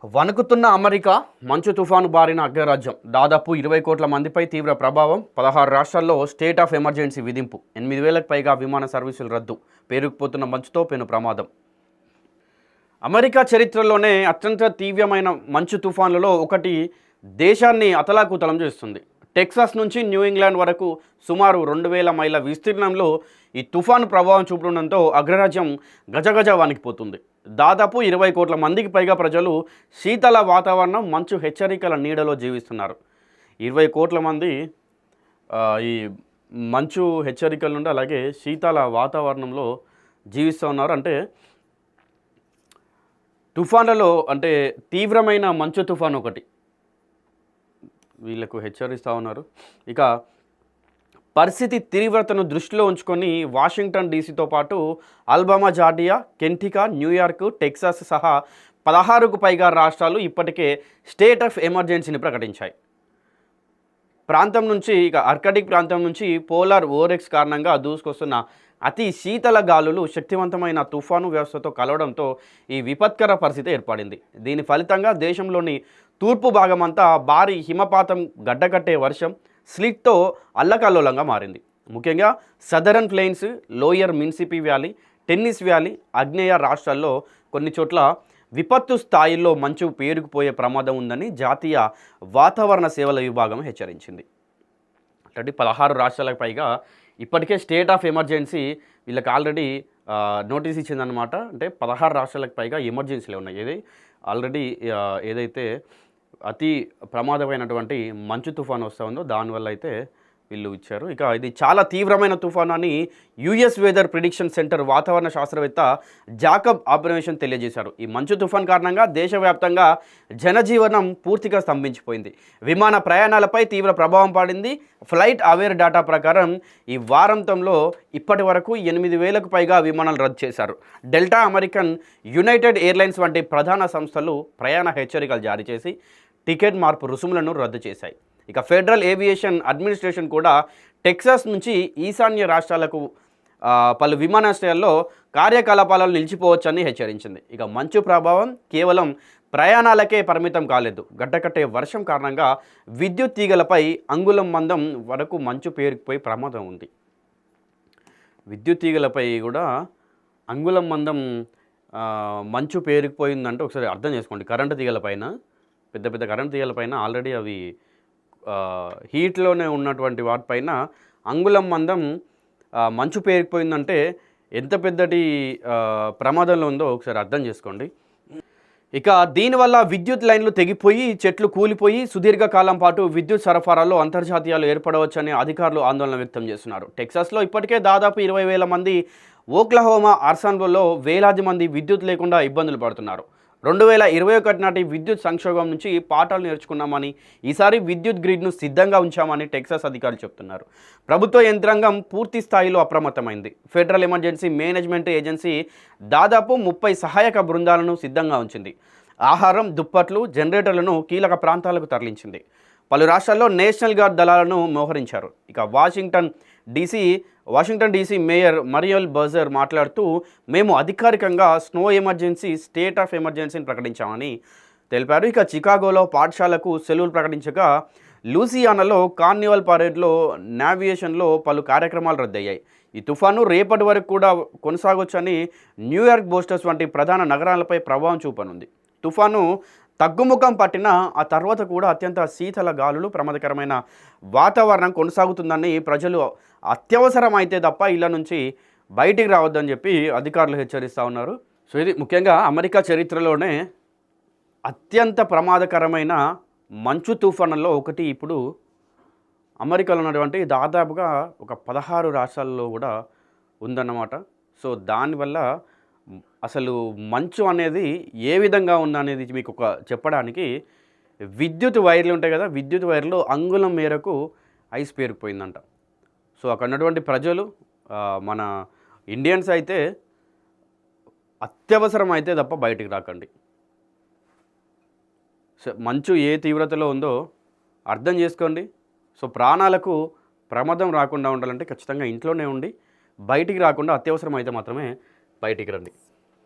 వణుకుతున్న అమెరికా మంచు తుఫాను బారిన అగ్రరాజ్యం దాదాపు 20 కోట్ల మందిపై తీవ్ర ప్రభావం 16 రాష్ట్రాల్లో స్టేట్ ఆఫ్ ఎమర్జెన్సీ విధింపు 8,000కు పైగా విమాన సర్వీసులు రద్దు పేరుకుపోతున్న మంచుతో పెను ప్రమాదం. అమెరికా చరిత్రలోనే అత్యంత తీవ్రమైన మంచు తుఫాన్లలో ఒకటి దేశాన్ని అతలాకుతలం చేస్తుంది. టెక్సాస్ నుంచి న్యూ ఇంగ్లాండ్ వరకు సుమారు 2,000 మైళ్ళ విస్తీర్ణంలో ఈ తుఫాను ప్రభావం చూపడంతో అగ్రరాజ్యం గజగజ వణికిపోతుంది. దాదాపు 20 కోట్ల మందికి పైగా ప్రజలు శీతల వాతావరణం మంచు హెచ్చరికల నీడలో జీవిస్తున్నారు. 20 కోట్ల మంది ఈ మంచు హెచ్చరికల నుండి అలాగే శీతల వాతావరణంలో జీవిస్తూ ఉన్నారు. అంటే తుఫాన్లలో అంటే తీవ్రమైన మంచు తుఫాన్ ఒకటి వీళ్ళకు హెచ్చరిస్తూ ఉన్నారు. ఇక పరిస్థితి తీవ్రతను దృష్టిలో ఉంచుకొని వాషింగ్టన్ డీసీతో పాటు అల్బామా, జార్జియా, కెంటికా, న్యూయార్క్, టెక్సాస్ సహా 16కు పైగా రాష్ట్రాలు ఇప్పటికే స్టేట్ ఆఫ్ ఎమర్జెన్సీని ప్రకటించాయి. ప్రాంతం నుంచి ఇక ఆర్కిటిక్ ప్రాంతం నుంచి పోలార్ ఓరెక్స్ కారణంగా దూసుకొస్తున్న అతి శీతల గాలులు శక్తివంతమైన తుఫాను వ్యవస్థతో కలవడంతో ఈ విపత్కర పరిస్థితి ఏర్పడింది. దీని ఫలితంగా దేశంలోని తూర్పు భాగమంతా భారీ హిమపాతం, గడ్డకట్టే వర్షం, స్లిట్తో అల్లకల్లోలంగా మారింది. ముఖ్యంగా southern plains, lower Mississippi valley, tennis valley, ఆగ్నేయ రాష్ట్రాల్లో కొన్ని చోట్ల విపత్తు స్థాయిల్లో మంచు పేరుకుపోయే ప్రమాదం ఉందని జాతీయ వాతావరణ సేవల విభాగం హెచ్చరించింది. అంటే 16 రాష్ట్రాలకు పైగా ఇప్పటికే స్టేట్ ఆఫ్ ఎమర్జెన్సీ వీళ్ళకి ఆల్రెడీ నోటీస్ ఇచ్చిందనమాట. అంటే 16 రాష్ట్రాలకు పైగా ఎమర్జెన్సీలు ఉన్నాయి. ఇది ఆల్రెడీ ఏదైతే అతి ప్రమాదమైనటువంటి మంచు తుఫాను వస్తూ ఉందో దానివల్ల అయితే వీళ్ళు ఇచ్చారు. ఇక ఇది చాలా తీవ్రమైన తుఫాను అని యుఎస్ వెదర్ ప్రిడిక్షన్ సెంటర్ వాతావరణ శాస్త్రవేత్త జాకబ్ ఆబ్జర్వేషన్ తెలియజేశారు. ఈ మంచు తుఫాన్ కారణంగా దేశవ్యాప్తంగా జనజీవనం పూర్తిగా స్తంభించిపోయింది. విమాన ప్రయాణాలపై తీవ్ర ప్రభావం పడింది. ఫ్లైట్ అవేర్ డేటా ప్రకారం ఈ వారాంతంలో ఇప్పటి వరకు 8,000కు పైగా విమానాలు రద్దు చేశారు. డెల్టా, అమెరికన్, యునైటెడ్ ఎయిర్లైన్స్ వంటి ప్రధాన సంస్థలు ప్రయాణ హెచ్చరికలు జారీ చేసి టికెట్ మార్పు రుసుములను రద్దు చేశాయి. ఇక ఫెడరల్ ఏవియేషన్ అడ్మినిస్ట్రేషన్ కూడా టెక్సాస్ నుంచి ఈశాన్య రాష్ట్రాలకు పలు విమానాశ్రయాల్లో కార్యకలాపాలను నిలిచిపోవచ్చని హెచ్చరించింది. ఇక మంచు ప్రభావం కేవలం ప్రయాణాలకే పరిమితం కాలేదు. గడ్డకట్టే వర్షం కారణంగా విద్యుత్ తీగలపై అంగుళం మందం వరకు మంచు పేరుకుపోయి ప్రమాదం ఉంది. విద్యుత్ తీగలపై కూడా అంగుళం మందం మంచు పేరుకుపోయిందంటే ఒకసారి అర్థం చేసుకోండి. కరెంటు తీగలపైన పెద్ద పెద్ద కరెంటు తీగలపైన ఆల్రెడీ అవి హీట్లోనే ఉన్నటువంటి వాటిపైన అంగుళం మందం మంచు పేరుకుపోయిందంటే ఎంత పెద్దటి ప్రమాదంలో ఉందో ఒకసారి అర్థం చేసుకోండి. ఇక దీనివల్ల విద్యుత్ లైన్లు తెగిపోయి చెట్లు కూలిపోయి సుదీర్ఘకాలం పాటు విద్యుత్ సరఫరాలో అంతర్జాతీయాలు ఏర్పడవచ్చని అధికారులు ఆందోళన వ్యక్తం చేస్తున్నారు. టెక్సాస్లో ఇప్పటికే దాదాపు 20,000 మంది, ఓక్లహోమా, ఆర్కాన్సాస్లో వేలాది మంది విద్యుత్ లేకుండా ఇబ్బందులు పడుతున్నారు. 2021 నాటి విద్యుత్ సంక్షోభం నుంచి పాఠాలు నేర్చుకున్నామని, ఈసారి విద్యుత్ గ్రిడ్ను సిద్ధంగా ఉంచామని టెక్సాస్ అధికారులు చెప్తున్నారు. ప్రభుత్వ యంత్రాంగం పూర్తి స్థాయిలో అప్రమత్తమైంది. ఫెడరల్ ఎమర్జెన్సీ మేనేజ్మెంట్ ఏజెన్సీ దాదాపు 30 సహాయక బృందాలను సిద్ధంగా ఉంచింది. ఆహారం, దుప్పట్లు, జనరేటర్లను కీలక ప్రాంతాలకు తరలించింది. పలు రాష్ట్రాల్లో నేషనల్ గార్డ్ దళాలను మోహరించారు. ఇక వాషింగ్టన్ డీసీ మేయర్ మరియల్ బజర్ మాట్లాడుతూ, మేము అధికారికంగా స్నో ఎమర్జెన్సీ, స్టేట్ ఆఫ్ ఎమర్జెన్సీని ప్రకటించామని తెలిపారు. ఇక చికాగోలో పాఠశాలకు సెలవులు ప్రకటించగా లూసియానాలో కార్నివల్ పరేడ్లో, నావియేషన్లో పలు కార్యక్రమాలు రద్దయ్యాయి. ఈ తుఫాను రేపటి వరకు కూడా కొనసాగొచ్చని న్యూయార్క్, బోస్టన్ వంటి ప్రధాన నగరాలపై ప్రభావం చూపనుంది. తుఫాను తగ్గుముఖం పట్టిన ఆ తర్వాత కూడా అత్యంత శీతల గాలులు, ప్రమాదకరమైన వాతావరణం కొనసాగుతుందని ప్రజలు అత్యవసరం అయితే తప్ప ఇళ్ల నుంచి బయటికి రావద్దని చెప్పి అధికారులు హెచ్చరిస్తూ ఉన్నారు. సో ఇది ముఖ్యంగా అమెరికా చరిత్రలోనే అత్యంత ప్రమాదకరమైన మంచు తుఫానుల్లో ఒకటి ఇప్పుడు అమెరికాలో ఉన్నటువంటి దాదాపుగా ఒక 16 రాష్ట్రాల్లో కూడా ఉందన్నమాట. సో దానివల్ల అసలు మంచు అనేది ఏ విధంగా ఉందనేది మీకు చెప్పడానికి విద్యుత్ వైర్లు ఉంటాయి కదా, విద్యుత్ వైర్లు అంగుళం మేరకు ఐస్ పేరుకుపోయిందంట. సో అక్కడ ఉన్నటువంటి ప్రజలు, మన ఇండియన్స్ అయితే అత్యవసరం అయితే తప్ప బయటికి రాకండి. సో మంచు ఏ తీవ్రతలో ఉందో అర్థం చేసుకోండి. సో ప్రాణాలకు ప్రమాదం రాకుండా ఉండాలంటే ఖచ్చితంగా ఇంట్లోనే ఉండి బయటికి రాకుండా అత్యవసరం అయితే మాత్రమే బయటికి రండి.